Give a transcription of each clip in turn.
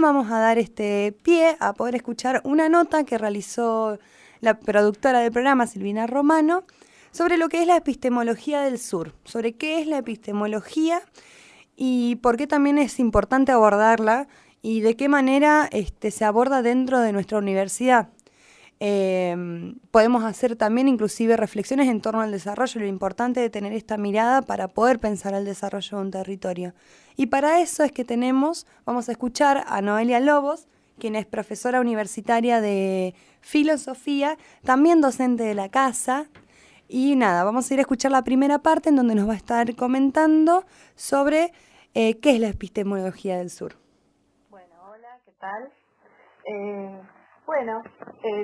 Vamos a dar este pie a poder escuchar una nota que realizó la productora del programa, Silvina Romano, sobre lo que es la epistemología del sur, sobre qué es la epistemología y por qué también es importante abordarla y de qué manera se aborda dentro de nuestra universidad. Podemos hacer también inclusive reflexiones en torno al desarrollo, lo importante de tener esta mirada para poder pensar el desarrollo de un territorio. Y para eso es que vamos a escuchar a Noelia Lobos, quien es profesora universitaria de filosofía, también docente de la casa. Y nada, vamos a ir a escuchar la primera parte en donde nos va a estar comentando sobre qué es la epistemología del sur. Bueno, hola, ¿qué tal?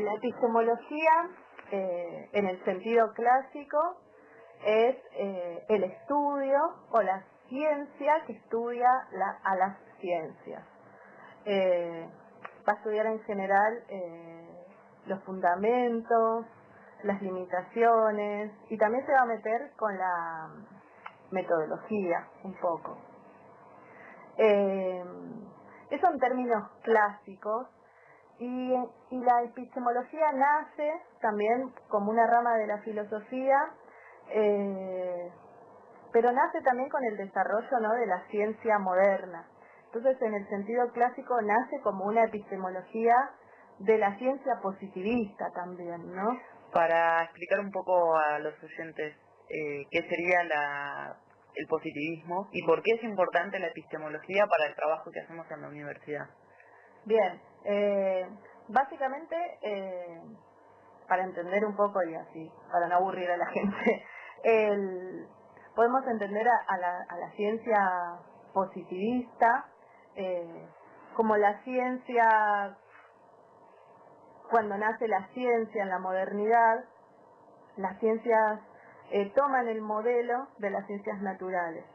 La epistemología, en el sentido clásico, es el estudio o la ciencia que estudia a las ciencias. Va a estudiar en general los fundamentos, las limitaciones, y también se va a meter con la metodología un poco. Esos son términos clásicos y la epistemología nace también como una rama de la filosofía, pero nace también con el desarrollo, ¿no?, de la ciencia moderna. Entonces, en el sentido clásico, nace como una epistemología de la ciencia positivista también, ¿no? Para explicar un poco a los oyentes qué sería el positivismo y por qué es importante la epistemología para el trabajo que hacemos en la universidad. Bien, básicamente, para entender un poco y así, para no aburrir a la gente, podemos entender a la ciencia positivista como la ciencia, cuando nace la ciencia en la modernidad, las ciencias toman el modelo de las ciencias naturales.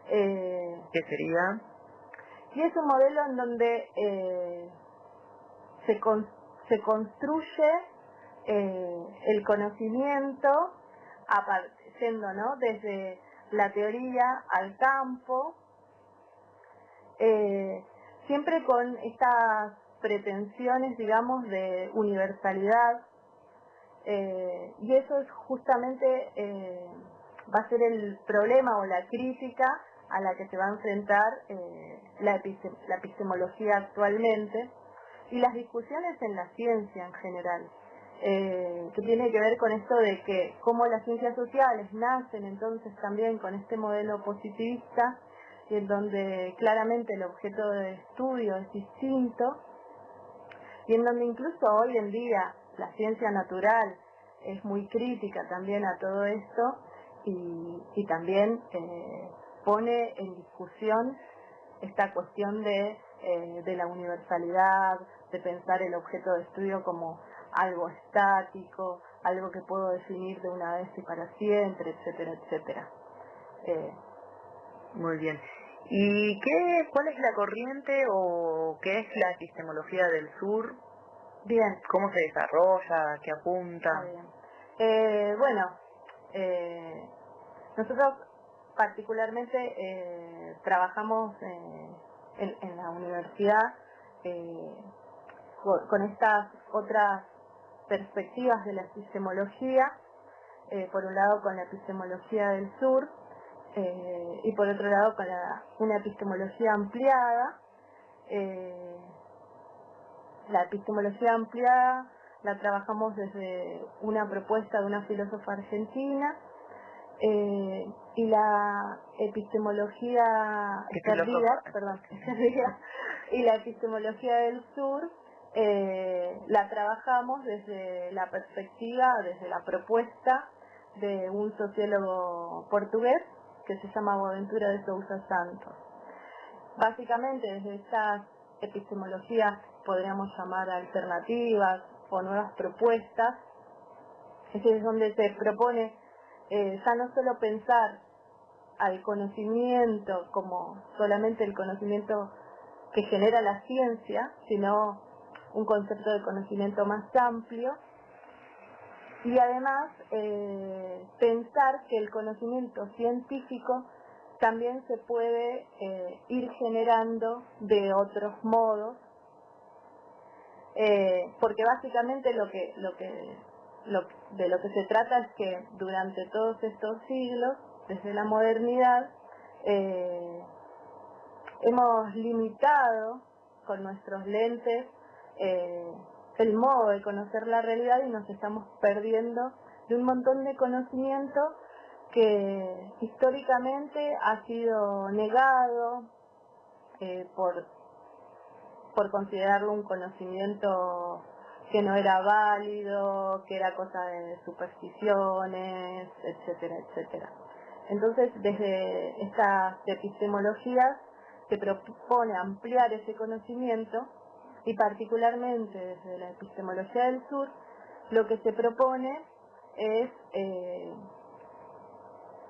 ¿Qué sería? Y es un modelo en donde se construye el conocimiento yendo, ¿no?, desde la teoría al campo, siempre con estas pretensiones, digamos, de universalidad, y eso es justamente va a ser el problema o la crítica a la que se va a enfrentar la epistemología actualmente y las discusiones en la ciencia en general, que tiene que ver con esto de que cómo las ciencias sociales nacen entonces también con este modelo positivista y en donde claramente el objeto de estudio es distinto y en donde incluso hoy en día la ciencia natural es muy crítica también a todo esto y también pone en discusión esta cuestión de la universalidad, de pensar el objeto de estudio como algo estático, algo que puedo definir de una vez y para siempre, etcétera, etcétera. Muy bien. ¿Y cuál es la corriente o qué es la epistemología del sur? Bien. ¿Cómo se desarrolla? ¿Qué apunta? Nosotros particularmente trabajamos en la universidad con estas otras perspectivas de la epistemología, por un lado con la epistemología del sur y por otro lado con una epistemología ampliada. La epistemología ampliada la trabajamos desde una propuesta de una filósofa argentina, y la epistemología y la epistemología del sur la trabajamos desde la perspectiva, desde la propuesta de un sociólogo portugués que se llama Boaventura de Sousa Santos. Básicamente desde estas epistemologías podríamos llamar alternativas o nuevas propuestas, es donde se propone ya no solo pensar al conocimiento como solamente el conocimiento que genera la ciencia, sino un concepto de conocimiento más amplio, y además pensar que el conocimiento científico también se puede ir generando de otros modos, porque básicamente de lo que se trata es que durante todos estos siglos, desde la modernidad, hemos limitado con nuestros lentes el modo de conocer la realidad y nos estamos perdiendo de un montón de conocimiento que históricamente ha sido negado por considerarlo un conocimiento que no era válido, que era cosa de supersticiones, etcétera, etcétera. Entonces, desde estas epistemologías se propone ampliar ese conocimiento y particularmente desde la epistemología del sur, lo que se propone es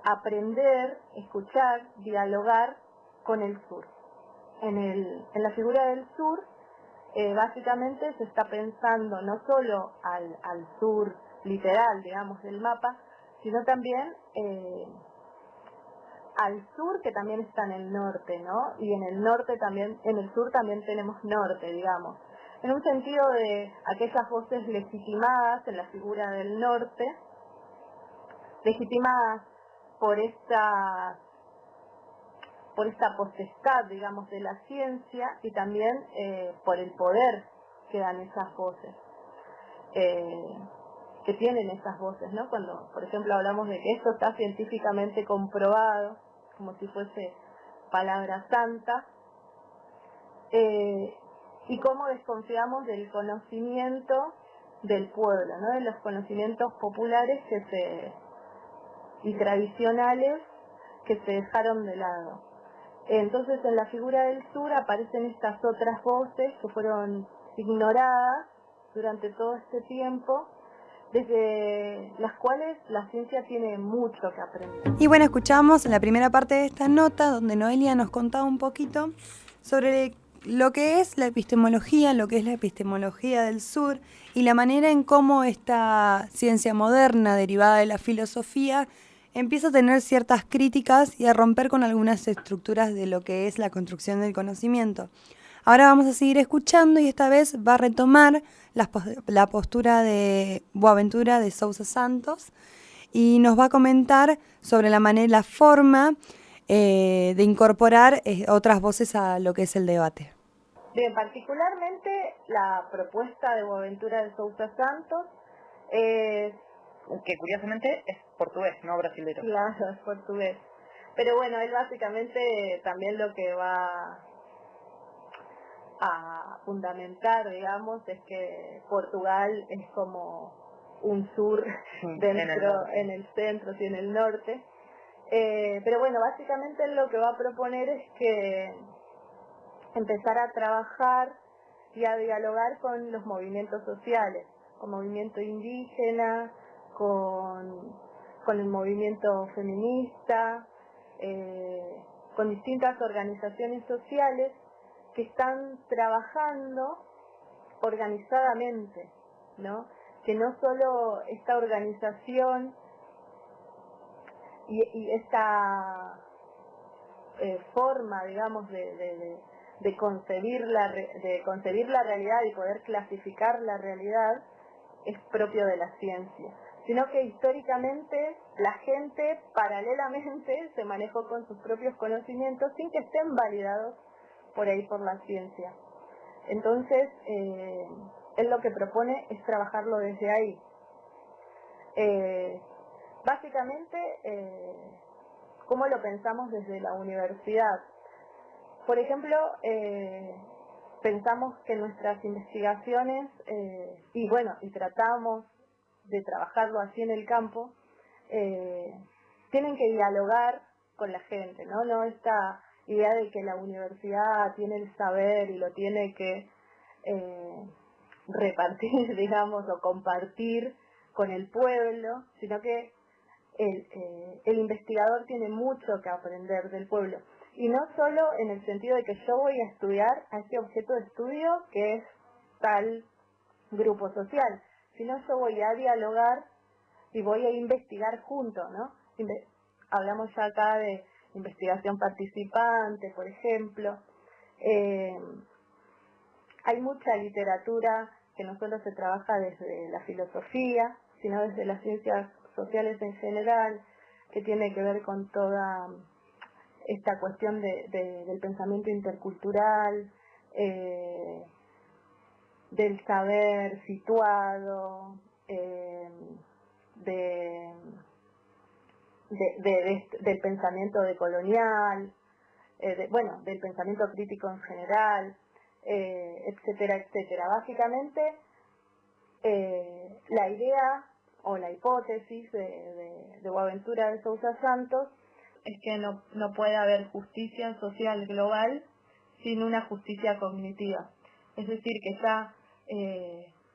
aprender, escuchar, dialogar con el sur. En la figura del sur, básicamente se está pensando no solo al sur literal, digamos, del mapa, sino también al sur, que también está en el norte, ¿no? Y en el norte también, en el sur también tenemos norte, digamos. En un sentido de aquellas voces legitimadas en la figura del norte, legitimadas por esta potestad, digamos, de la ciencia y también por el poder que dan esas voces, que tienen esas voces, ¿no? Cuando, por ejemplo, hablamos de que esto está científicamente comprobado, como si fuese palabra santa, y cómo desconfiamos del conocimiento del pueblo, ¿no? De los conocimientos populares y tradicionales que se dejaron de lado. Entonces, en la figura del sur aparecen estas otras voces que fueron ignoradas durante todo este tiempo, desde las cuales la ciencia tiene mucho que aprender. Y bueno, escuchamos la primera parte de esta nota donde Noelia nos contaba un poquito sobre lo que es la epistemología, lo que es la epistemología del sur y la manera en cómo esta ciencia moderna derivada de la filosofía empieza a tener ciertas críticas y a romper con algunas estructuras de lo que es la construcción del conocimiento. Ahora vamos a seguir escuchando y esta vez va a retomar la postura de Boaventura de Sousa Santos y nos va a comentar sobre la forma de incorporar otras voces a lo que es el debate. Bien, particularmente la propuesta de Boaventura de Sousa Santos es... que curiosamente es portugués, no brasilero. Claro, es portugués. Pero bueno, él básicamente también lo que va a fundamentar, digamos, es que Portugal es como un sur dentro, en el centro y en el norte. Pero bueno, básicamente él lo que va a proponer es que empezar a trabajar y a dialogar con los movimientos sociales, con movimiento indígena, con el movimiento feminista, con distintas organizaciones sociales que están trabajando organizadamente, ¿no? Que no solo esta organización y esta forma, digamos, de concebir la realidad y poder clasificar la realidad es propio de la ciencia, sino que históricamente la gente paralelamente se manejó con sus propios conocimientos sin que estén validados por ahí por la ciencia. Entonces, él lo que propone es trabajarlo desde ahí. Básicamente, ¿cómo lo pensamos desde la universidad? Por ejemplo, pensamos que nuestras investigaciones, y tratamos de trabajarlo así en el campo, tienen que dialogar con la gente, ¿no? No esta idea de que la universidad tiene el saber y lo tiene que repartir, digamos, o compartir con el pueblo, sino que el investigador tiene mucho que aprender del pueblo. Y no solo en el sentido de que yo voy a estudiar a este objeto de estudio que es tal grupo social, sino yo voy a dialogar y voy a investigar junto, ¿no? Hablamos ya acá de investigación participante, por ejemplo. Hay mucha literatura que no solo se trabaja desde la filosofía, sino desde las ciencias sociales en general, que tiene que ver con toda esta cuestión del pensamiento intercultural, del saber situado, del pensamiento decolonial, del pensamiento crítico en general, etcétera, etcétera. Básicamente, la idea o la hipótesis de Boaventura de Sousa Santos es que no puede haber justicia social global sin una justicia cognitiva. Es decir, que ya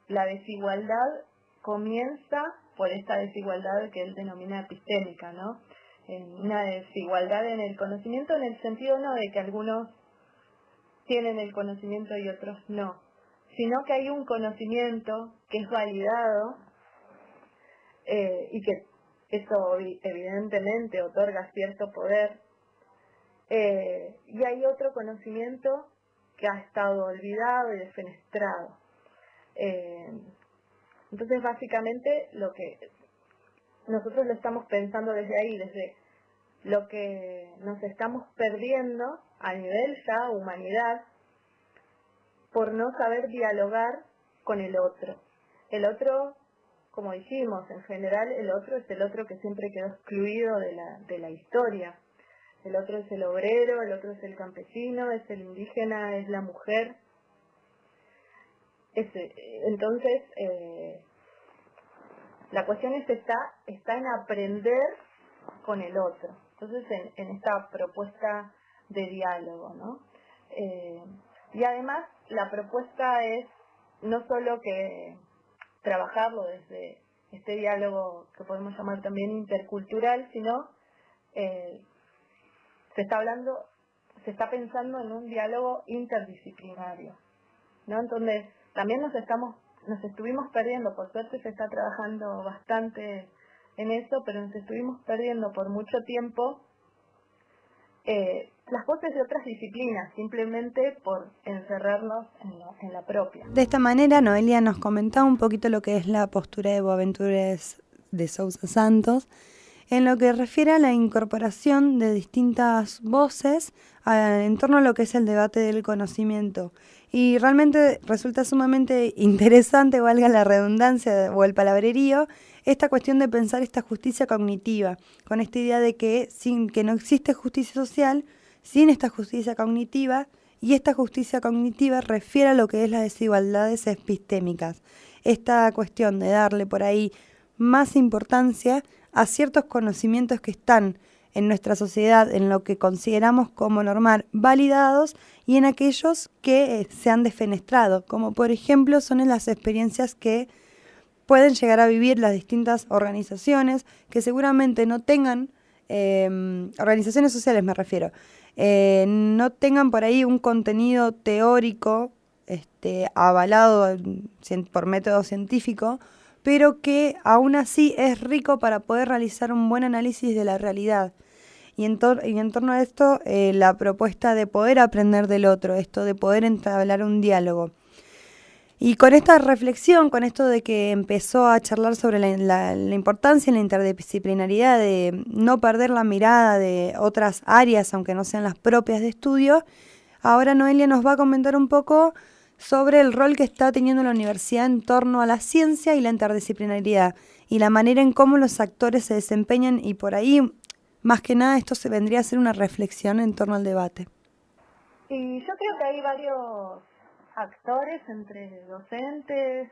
la desigualdad comienza por esta desigualdad que él denomina epistémica, ¿no? Una desigualdad en el conocimiento, en el sentido no de que algunos tienen el conocimiento y otros no, sino que hay un conocimiento que es validado y que eso evidentemente otorga cierto poder, y hay otro conocimiento que ha estado olvidado y defenestrado. Entonces, básicamente, lo que nosotros lo estamos pensando desde ahí, desde lo que nos estamos perdiendo a nivel ya humanidad por no saber dialogar con el otro. El otro, como dijimos, en general el otro es el otro que siempre quedó excluido de la historia. El otro es el obrero, el otro es el campesino, es el indígena, es la mujer. Entonces, la cuestión está en aprender con el otro. Entonces, en esta propuesta de diálogo, ¿no? Y además, la propuesta es no solo que trabajarlo desde este diálogo que podemos llamar también intercultural, sino se está pensando en un diálogo interdisciplinario, ¿no? Entonces, también nos estuvimos perdiendo, por suerte se está trabajando bastante en eso, pero nos estuvimos perdiendo por mucho tiempo las voces de otras disciplinas, simplemente por encerrarnos en la propia. De esta manera, Noelia nos comentaba un poquito lo que es la postura de Boaventura de Sousa Santos, en lo que refiere a la incorporación de distintas voces en torno a lo que es el debate del conocimiento. Y realmente resulta sumamente interesante, valga la redundancia o el palabrerío, esta cuestión de pensar esta justicia cognitiva, con esta idea de que no existe justicia social sin esta justicia cognitiva, y esta justicia cognitiva refiere a lo que es las desigualdades epistémicas. Esta cuestión de darle por ahí más importancia a ciertos conocimientos que están en nuestra sociedad, en lo que consideramos como normal, validados, y en aquellos que se han defenestrado, como por ejemplo son en las experiencias que pueden llegar a vivir las distintas organizaciones que seguramente no tengan, organizaciones sociales me refiero, no tengan por ahí un contenido teórico avalado por método científico, pero que aún así es rico para poder realizar un buen análisis de la realidad. Y en torno a esto, la propuesta de poder aprender del otro, esto de poder entablar un diálogo. Y con esta reflexión, con esto de que empezó a charlar sobre la importancia en la interdisciplinaridad, de no perder la mirada de otras áreas, aunque no sean las propias de estudio, ahora Noelia nos va a comentar un poco sobre el rol que está teniendo la universidad en torno a la ciencia y la interdisciplinaridad, y la manera en cómo los actores se desempeñan, y por ahí, más que nada, esto se vendría a ser una reflexión en torno al debate. Y yo creo que hay varios actores entre docentes,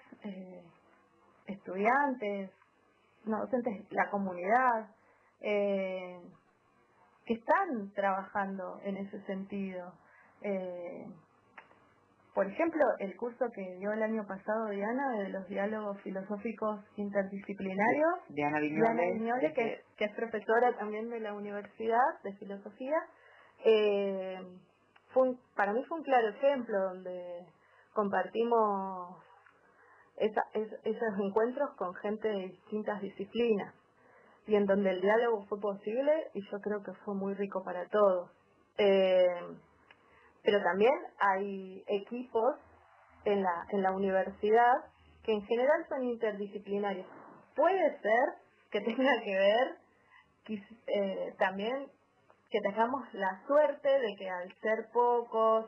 estudiantes, no docentes, la comunidad, que están trabajando en ese sentido. Por ejemplo, el curso que dio el año pasado Diana de los diálogos filosóficos interdisciplinarios, Diana Viñoles, que es profesora también de la Universidad de Filosofía, para mí fue un claro ejemplo donde compartimos esos encuentros con gente de distintas disciplinas. y en donde el diálogo fue posible y yo creo que fue muy rico para todos. Pero también hay equipos en la universidad que en general son interdisciplinarios. Puede ser que tenga que ver también que tengamos la suerte de que al ser pocos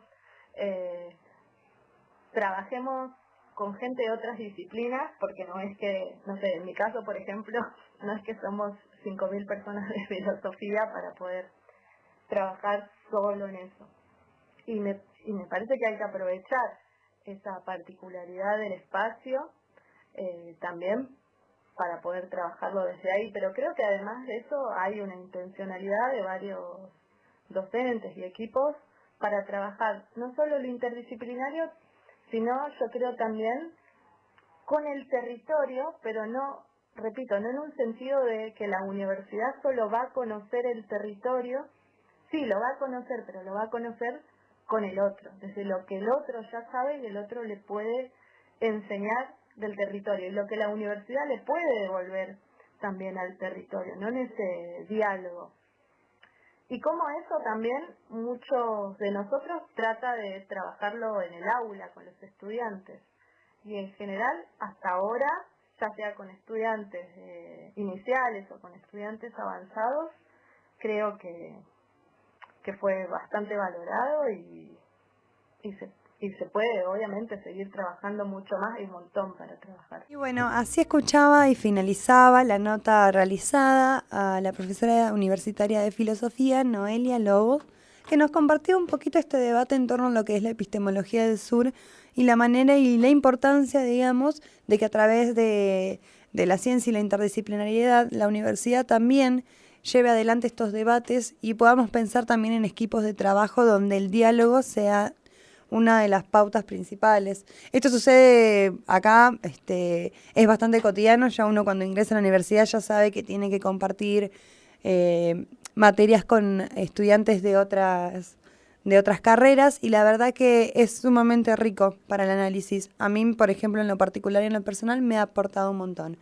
trabajemos con gente de otras disciplinas, porque no es que, no sé, en mi caso, por ejemplo, no es que somos 5.000 personas de filosofía para poder trabajar solo en eso. Y me parece que hay que aprovechar esa particularidad del espacio también para poder trabajarlo desde ahí, pero creo que además de eso hay una intencionalidad de varios docentes y equipos para trabajar no solo lo interdisciplinario, sino yo creo también con el territorio, pero no, repito, no en un sentido de que la universidad solo va a conocer el territorio, sí, lo va a conocer, pero lo va a conocer con el otro, desde lo que el otro ya sabe y el otro le puede enseñar del territorio, y lo que la universidad le puede devolver también al territorio, no en ese diálogo. Y como eso también muchos de nosotros trata de trabajarlo en el aula con los estudiantes. Y en general, hasta ahora, ya sea con estudiantes iniciales o con estudiantes avanzados, creo que fue bastante valorado y se puede obviamente seguir trabajando mucho más, hay un montón para trabajar. Y bueno, así escuchaba y finalizaba la nota realizada a la profesora universitaria de filosofía, Noelia Lobos, que nos compartió un poquito este debate en torno a lo que es la epistemología del sur y la manera y la importancia, digamos, de que a través de la ciencia y la interdisciplinariedad, la universidad también lleve adelante estos debates y podamos pensar también en equipos de trabajo donde el diálogo sea una de las pautas principales. Esto sucede acá, es bastante cotidiano, ya uno cuando ingresa a la universidad ya sabe que tiene que compartir materias con estudiantes de otras carreras y la verdad que es sumamente rico para el análisis. A mí, por ejemplo, en lo particular y en lo personal me ha aportado un montón.